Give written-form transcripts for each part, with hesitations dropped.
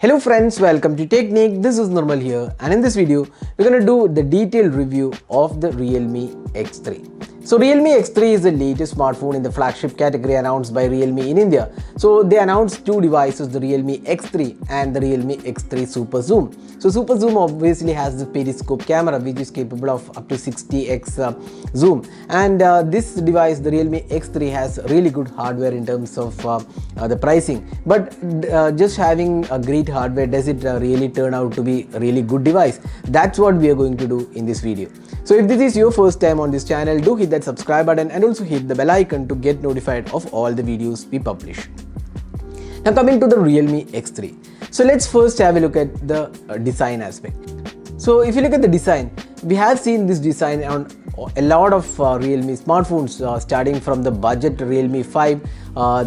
Hello friends, welcome to Technique. This is Nirmal here, and in this video we're going to do the detailed review of the Realme X3. So Realme X3 is the latest smartphone in the flagship category announced by Realme in India. So they announced two devices, the Realme X3 and the Realme X3 Super Zoom. So Super Zoom obviously has the periscope camera which is capable of up to 60x zoom, and this device, the Realme X3, has really good hardware in terms of the pricing. But just having a great hardware, does it really turn out to be a really good device? That's what we are going to do in this video. So if this is your first time on this channel, do hit that subscribe button and also hit the bell icon to get notified of all the videos we publish. Now coming to the Realme X3. So let's first have a look at the design aspect. So if you look at the design, we have seen this design on a lot of Realme smartphones, starting from the budget Realme 5,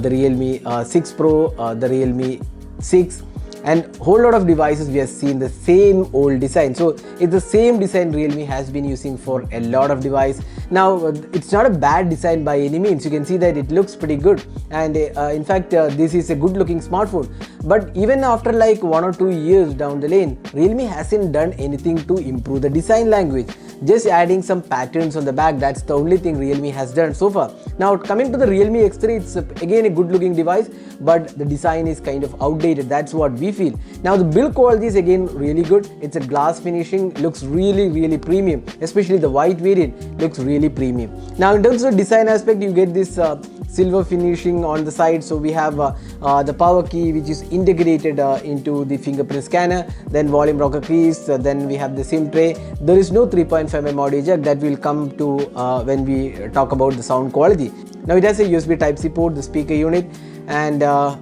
the Realme 6 Pro, the Realme 6, and whole lot of devices we have seen the same old design. So it's the same design Realme has been using for a lot of device. Now it's not a bad design by any means. You can see that it looks pretty good, and in fact this is a good looking smartphone. But even after like 1 or 2 years down the lane, Realme hasn't done anything to improve the design language. Just adding some patterns on the back, that's the only thing Realme has done so far. Now coming to the Realme X3, it's again a good looking device, but the design is kind of outdated. That's what we feel. Now the build quality is again really good. It's a glass finishing, looks really premium, especially the white variant looks really premium. Now in terms of design aspect, you get this silver finishing on the side. So we have the power key which is integrated into the fingerprint scanner, then volume rocker keys, then we have the SIM tray. There is no 3.5mm audio jack. That will come to when we talk about the sound quality. Now it has a USB Type-C port, the speaker unit, and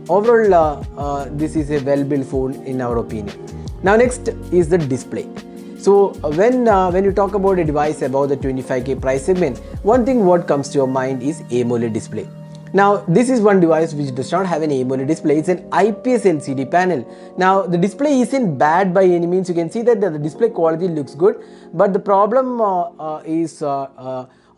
overall this is a well-built phone in our opinion. Now next is the display. So when you talk about a device above the 25k price segment, one thing what comes to your mind is AMOLED display. Now this is one device which does not have an AMOLED display. It's an IPS LCD panel. Now the display isn't bad by any means. You can see that the display quality looks good, but the problem is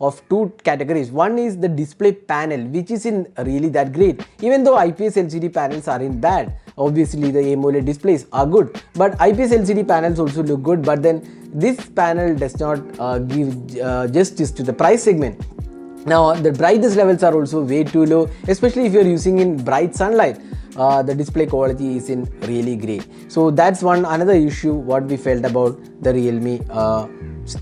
of two categories. One is the display panel, which isn't really that great. Even though IPS LCD panels aren't bad, obviously the AMOLED displays are good, but IPS LCD panels also look good, but then this panel does not give justice to the price segment. Now the brightness levels are also way too low, especially if you're using in bright sunlight. The display quality isn't really great. So that's another issue what we felt about the Realme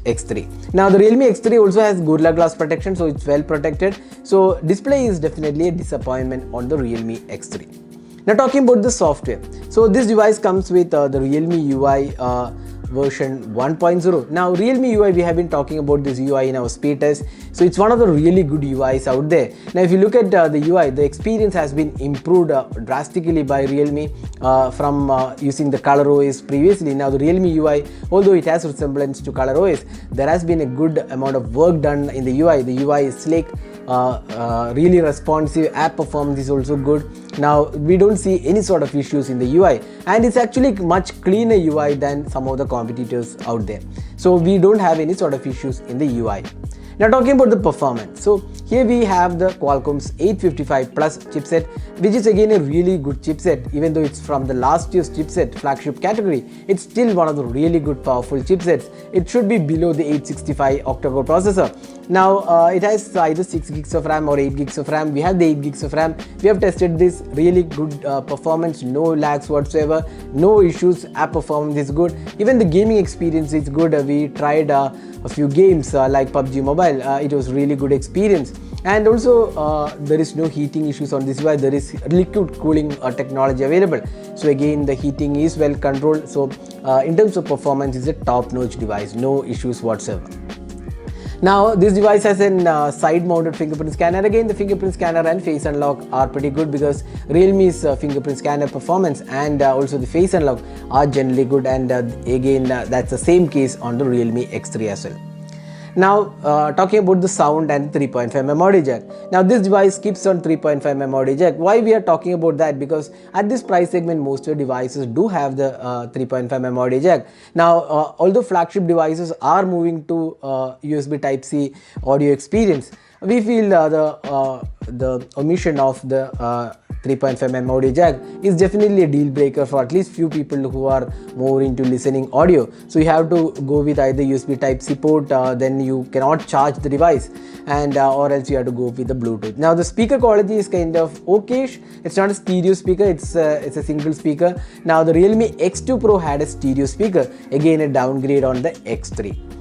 X3. Now the Realme X3 also has Gorilla Glass protection, so it's well protected. So display is definitely a disappointment on the Realme X3. Now talking about the software. So this device comes with the Realme UI version 1.0. Now Realme UI, we have been talking about this UI in our speed test, so it's one of the really good UIs out there. Now if you look at the UI, the experience has been improved drastically by Realme from using the ColorOS previously. Now the Realme UI, although it has resemblance to ColorOS, there has been a good amount of work done in the UI. The UI is slick, really responsive, app performance is also good. Now we don't see any sort of issues in the UI, and it's actually much cleaner UI than some of the competitors out there. So we don't have any sort of issues in the UI. Now talking about the performance, so here we have the Qualcomm's 855 Plus chipset, which is again a really good chipset. Even though it's from the last year's chipset flagship category, it's still one of the really good powerful chipsets. It should be below the 865 octa-core processor. Now it has either 6 gigs of RAM or 8 gigs of RAM. We have the 8 gigs of RAM. We have tested this, really good performance, no lags whatsoever, no issues, app performance is good, even the gaming experience is good. We tried a few games like PUBG Mobile. It was really good experience, and also there is no heating issues on this device. There is liquid cooling technology available, so again the heating is well controlled. So in terms of performance, it's a top-notch device, no issues whatsoever. Now this device has a side-mounted fingerprint scanner. Again, the fingerprint scanner and face unlock are pretty good because Realme's fingerprint scanner performance and also the face unlock are generally good, and again that's the same case on the Realme X3 as well. Now talking about the sound and 3.5mm audio jack. Now this device keeps on 3.5mm audio jack. Why we are talking about that? Because at this price segment, most of your devices do have the 3.5mm audio jack. Now although flagship devices are moving to USB Type-C audio experience, we feel the omission of the 3.5mm audio jack is definitely a deal breaker for at least few people who are more into listening audio. So you have to go with either USB Type-C port, then you cannot charge the device, and or else you have to go with the Bluetooth. Now the speaker quality is kind of okayish. It's not a stereo speaker, it's a single speaker. Now the Realme X2 Pro had a stereo speaker, again a downgrade on the X3.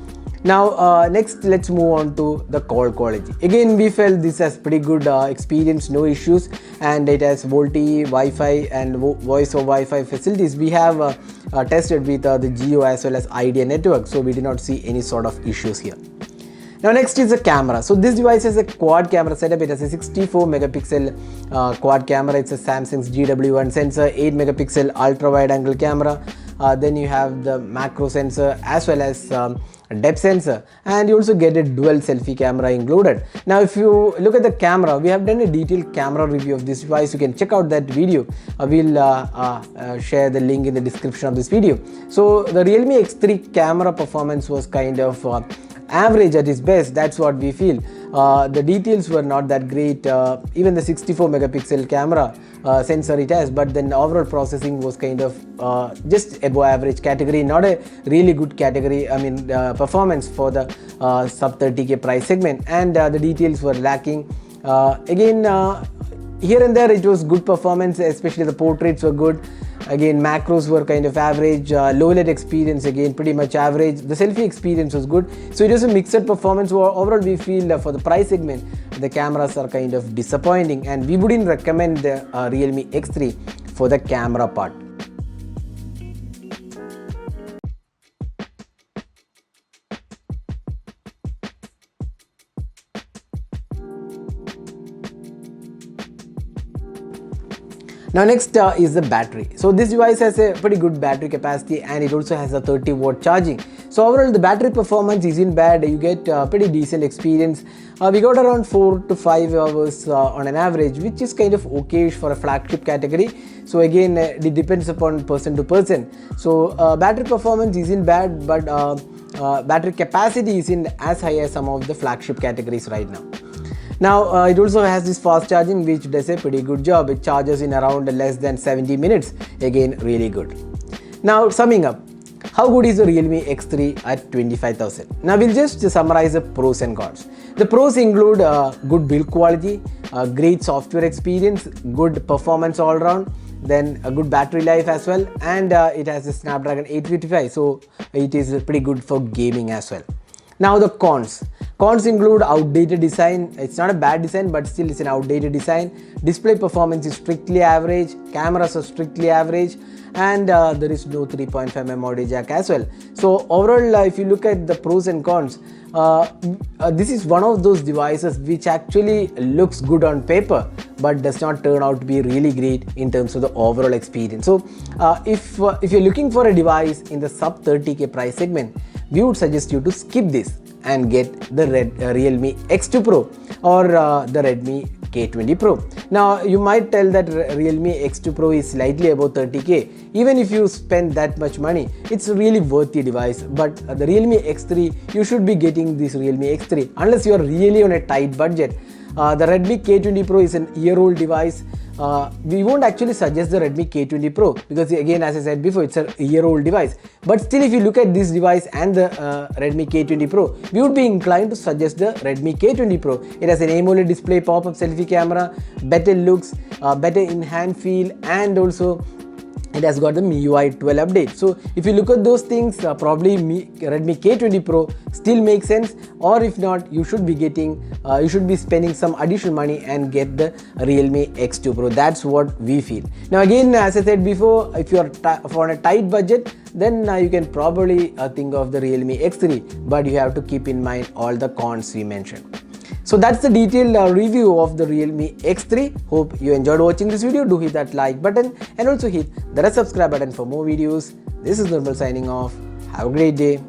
Now next let's move on to the call quality. Again we felt this has pretty good experience, no issues, and it has VoLTE, Wi-Fi and voice over Wi-Fi facilities. We have tested with the Jio as well as Idea network, so we did not see any sort of issues here. Now next is the camera. So this device has a quad camera setup. It has a 64 megapixel quad camera. It's a Samsung's GW1 sensor, 8 megapixel ultra wide angle camera. Then you have the macro sensor as well as depth sensor, and you also get a dual selfie camera included. Now if you look at the camera, we have done a detailed camera review of this device. You can check out that video. We'll share the link in the description of this video. So the Realme X3 camera performance was kind of average at its best. That's what we feel. The details were not that great. Even the 64 megapixel camera sensor it has, but then overall processing was kind of just above average category, not a really good category, I mean performance for the sub 30k price segment, and the details were lacking. Again, here and there it was good performance, especially the portraits were good. Again, macros were kind of average. Low light experience again pretty much average. The selfie experience was good. So it was a mixed performance. Overall we feel for the price segment the cameras are kind of disappointing, and we wouldn't recommend the Realme X3 for the camera part. Now next is the battery. So this device has a pretty good battery capacity, and it also has a 30-watt charging. So overall the battery performance isn't bad. You get pretty decent experience. We got around 4 to 5 hours on an average, which is kind of okayish for a flagship category. So again it depends upon person to person. So battery performance isn't bad, but battery capacity isn't as high as some of the flagship categories right now. Now it also has this fast charging, which does a pretty good job. It charges in around less than 70 minutes. Again, really good. Now summing up, how good is the Realme X3 at 25,000? Now we'll just summarize the pros and cons. The pros include good build quality, great software experience, good performance all around, then a good battery life as well, and it has a Snapdragon 855, so it is pretty good for gaming as well. Now the cons. Cons include outdated design. It's not a bad design, but still it's an outdated design. Display performance is strictly average. Cameras are strictly average, and there is no 3.5mm audio jack as well. So overall, if you look at the pros and cons, this is one of those devices which actually looks good on paper, but does not turn out to be really great in terms of the overall experience. So if you're looking for a device in the sub 30k price segment, we would suggest you to skip this and get the Realme X2 Pro or the Redmi K20 Pro. Now you might tell that Realme X2 Pro is slightly above 30k. Even if you spend that much money, it's a really worthy device. But the Realme X3, you should be getting this Realme X3 unless you are really on a tight budget. The Redmi K20 Pro is an year-old device. We won't actually suggest the Redmi K20 Pro because again, as I said before, it's a year-old device. But still, if you look at this device and the Redmi K20 Pro, we would be inclined to suggest the Redmi K20 Pro. It has an AMOLED display, pop-up selfie camera, better looks, better in-hand feel, and also it has got the MIUI 12 update. So if you look at those things, probably Redmi K20 Pro still makes sense, or if not, you should be getting, you should be spending some additional money and get the Realme X2 Pro. That's what we feel. Now again, as I said before, if you are on a tight budget, then you can probably think of the Realme X3, but you have to keep in mind all the cons we mentioned. So that's the detailed review of the Realme X3. Hope you enjoyed watching this video. Do hit that like button and also hit the subscribe button for more videos. This is Nirmal signing off. Have a great day.